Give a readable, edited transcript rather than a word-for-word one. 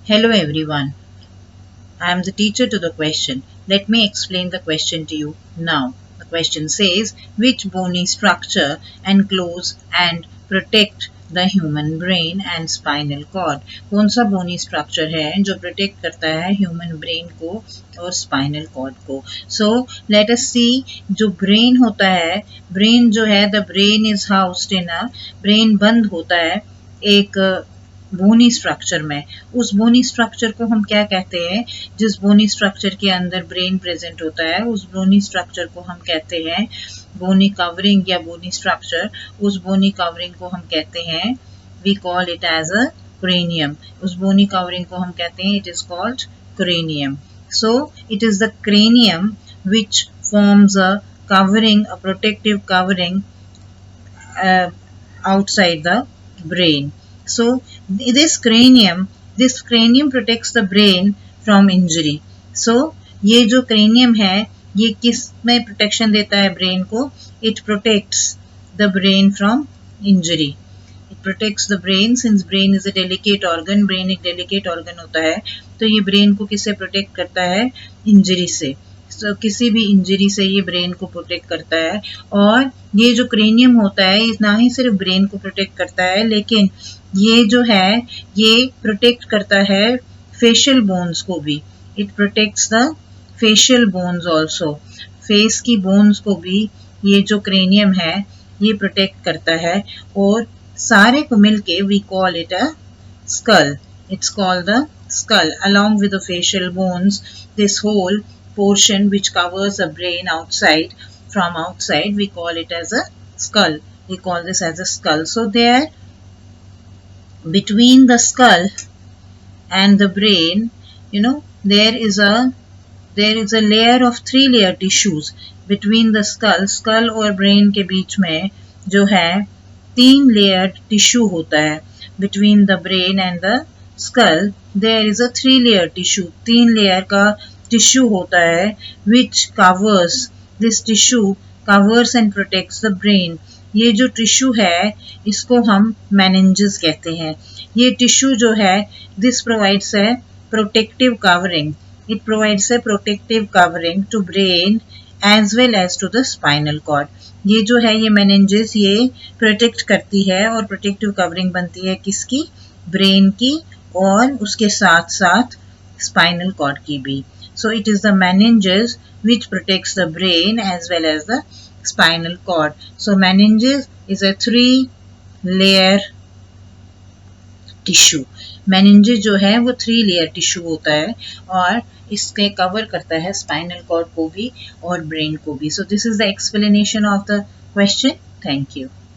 Hello everyone, I am the teacher to the question. Let me explain the question to you now. The question says, which bony structure enclose and protect the human brain and spinal cord? कौन सा bony structure है जो protect करता है human brain को और spinal cord को? So let us see, जो brain होता है, brain जो है, the brain is housed in a, brain बंद होता है एक बोनी स्ट्रक्चर में। उस बोनी स्ट्रक्चर को हम क्या कहते हैं? जिस बोनी स्ट्रक्चर के अंदर ब्रेन प्रेजेंट होता है उस बोनी स्ट्रक्चर को हम कहते हैं बोनी कवरिंग या बोनी स्ट्रक्चर। उस बोनी कवरिंग को हम कहते हैं, we call it as a cranium. उस बोनी कवरिंग को हम कहते हैं, it is called cranium. So it is the cranium which forms a covering, a protective covering outside the brain. So this cranium protects the brain from injury. So ये जो cranium है ये किस में protection देता है brain को? It protects the brain from injury. It protects the brain, since brain is a delicate organ. brain एक delicate organ होता है, तो ये brain को किससे protect करता है? injury से। So, किसी भी इंजरी से ये ब्रेन को प्रोटेक्ट करता है। और ये जो क्रेनियम होता है ना ही सिर्फ ब्रेन को प्रोटेक्ट करता है, लेकिन ये जो है ये प्रोटेक्ट करता है फेशियल बोन्स को भी। It protects the facial bones also. Face की बोन्स को भी ये जो क्रेनियम है ये प्रोटेक्ट करता है। और सारे को मिलके we call it a skull. It's called the skull. Along with the facial bones, this whole portion which covers the brain outside, from outside, we call it as a skull. We call this as a skull. So there, between the skull and the brain, there is a layer of 3-layer tissues between the skull और brain के बीच में जो है 3 layered tissue होता है। between the brain and the skull there is a 3-layer tissue, 3 layer का tissue होता है which covers, this tissue covers and protects the brain. ये जो टिश्यू है इसको हम meninges कहते हैं। ये टिश्यू जो है this provides a protective covering. It provides a protective covering to brain as well as to the spinal cord. ये जो है ये meninges ये प्रोटेक्ट करती है और प्रोटेक्टिव कवरिंग बनती है किसकी? ब्रेन की और उसके साथ साथ स्पाइनल कॉर्ड की भी। सो it is the meninges which protects the brain as well as the spinal cord. So meninges is a 3-layer tissue. meninges जो है वो 3-layer tissue होता है और इसके कवर करता है स्पाइनल कॉर्ड को भी और ब्रेन को भी। So this is the explanation of the question. Thank you.